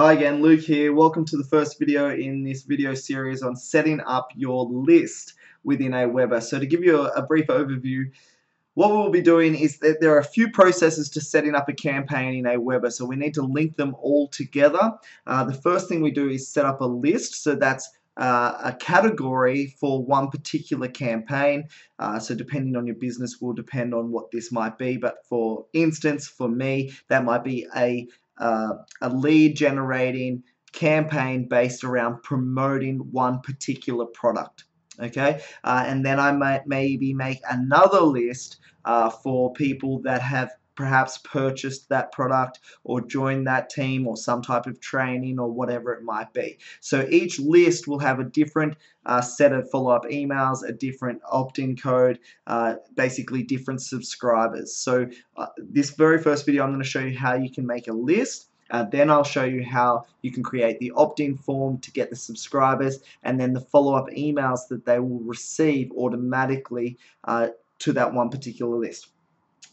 Hi again, Luke here. Welcome to the first video in this video series on setting up your list within Aweber. So to give you a brief overview, what we'll be doing is that there are a few processes to setting up a campaign in Aweber, so we need to link them all together. The first thing we do is set up a list, so that's a category for one particular campaign. So depending on your business will depend on what this might be, but for instance, for me, that might be a lead generating campaign based around promoting one particular product. Okay, and then I might maybe make another list for people that have perhaps purchased that product or joined that team or some type of training or whatever it might be. So each list will have a different set of follow-up emails, a different opt-in code, basically different subscribers. So this very first video I'm going to show you how you can make a list. Then I'll show you how you can create the opt-in form to get the subscribers, and then the follow-up emails that they will receive automatically to that one particular list.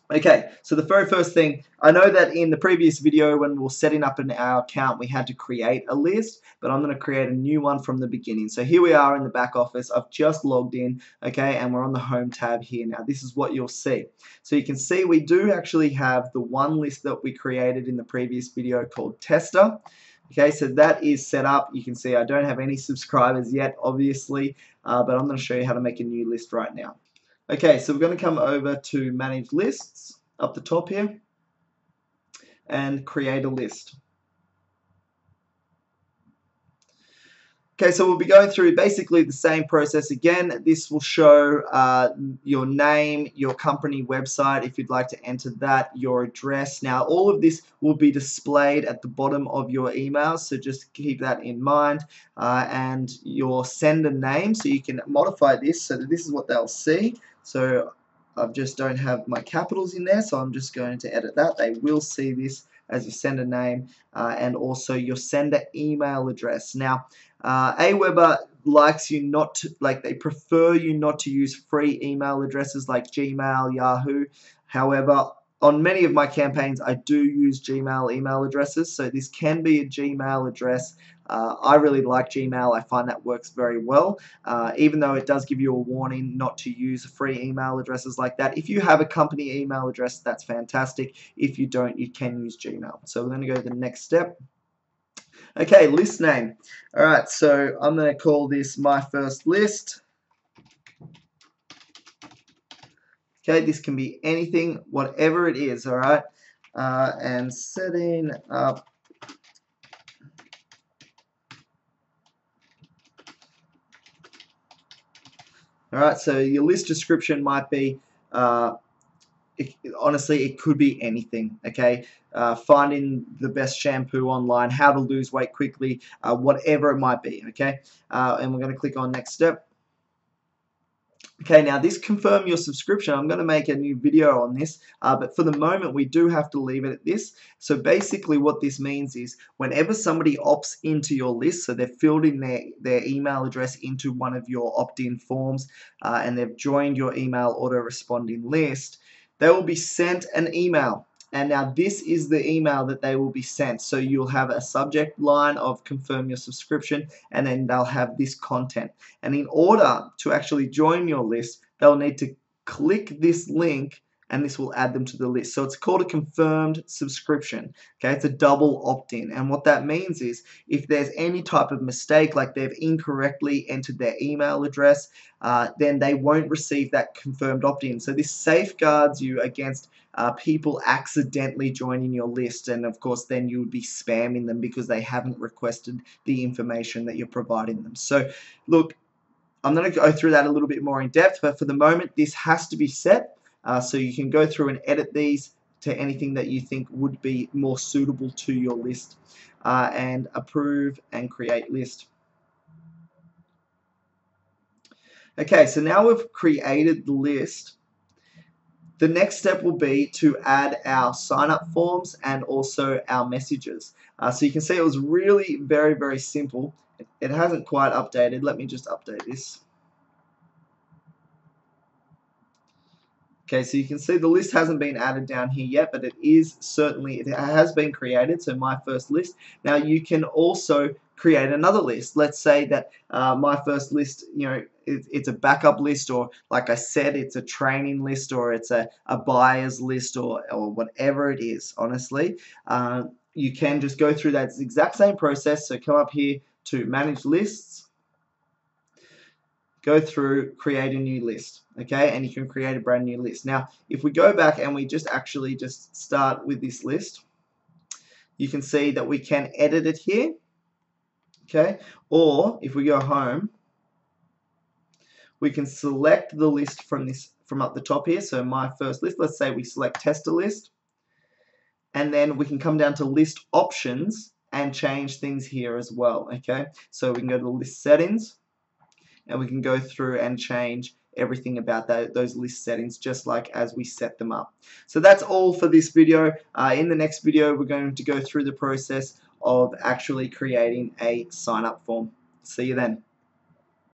Okay, so the very first thing, I know that in the previous video when we were setting up our account we had to create a list, but I'm going to create a new one from the beginning. So here we are in the back office. I've just logged in, okay, and we're on the home tab here now. This is what you'll see. So you can see we do actually have the one list that we created in the previous video called Tester. Okay, so that is set up. You can see I don't have any subscribers yet, obviously, but I'm going to show you how to make a new list right now. Okay, so we're going to come over to Manage Lists up the top here and create a list. Okay, so we'll be going through basically the same process again. This will show your name, your company website, if you'd like to enter that, your address. Now, all of this will be displayed at the bottom of your email, so just keep that in mind. And your sender name, so you can modify this so that this is what they'll see. So I just don't have my capitals in there, so I'm just going to edit that. They will see this as your sender name and also your sender email address. Now, Aweber likes you not to, they prefer you not to use free email addresses like Gmail, Yahoo. However, on many of my campaigns, I do use Gmail email addresses, so this can be a Gmail address. I really like Gmail. I find that works very well, even though it does give you a warning not to use free email addresses like that. If you have a company email address, that's fantastic. If you don't, you can use Gmail. So we're going to go to the next step. Okay, list name. Alright, so I'm going to call this My First List. Okay, this can be anything, whatever it is, alright? And setting up alright, so your list description might be honestly, it could be anything, okay? Finding the best shampoo online, how to lose weight quickly, whatever it might be, okay? And we're going to click on next step. Okay, now this confirm your subscription. I'm going to make a new video on this, but for the moment we do have to leave it at this. So basically what this means is whenever somebody opts into your list, so they've filled in their email address into one of your opt-in forms and they've joined your email auto-responding list, they will be sent an email. And now this is the email that they will be sent. So you'll have a subject line of confirm your subscription, and then they'll have this content. And in order to actually join your list, they'll need to click this link and this will add them to the list. So it's called a confirmed subscription. Okay, it's a double opt-in. And what that means is if there's any type of mistake, like they've incorrectly entered their email address, then they won't receive that confirmed opt-in. So this safeguards you against people accidentally joining your list, and of course then you would be spamming them because they haven't requested the information that you're providing them. So look, I'm going to go through that a little bit more in depth, but for the moment this has to be set. So you can go through and edit these to anything that you think would be more suitable to your list, and approve and create list. Okay, so now we've created the list. The next step will be to add our sign-up forms and also our messages. So you can see it was really very, very simple. It hasn't quite updated. Let me just update this. Okay, so you can see the list hasn't been added down here yet, but it has been created, so my first list. Now you can also create another list. Let's say that my first list, it's a backup list, or like I said, it's a training list, or it's a buyer's list, or whatever it is, honestly. You can just go through that exact same process. So come up here to manage lists, go through, create a new list, okay, and you can create a brand new list. Now if we go back and we just start with this list, you can see that we can edit it here, okay, or if we go home, we can select the list from up the top here. So my first list, let's say we select tester list, and then we can come down to list options and change things here as well, okay. So we can go to the list settings, and we can go through and change everything about those list settings just like as we set them up. So that's all for this video. In the next video, we're going to go through the process of actually creating a sign up form. See you then.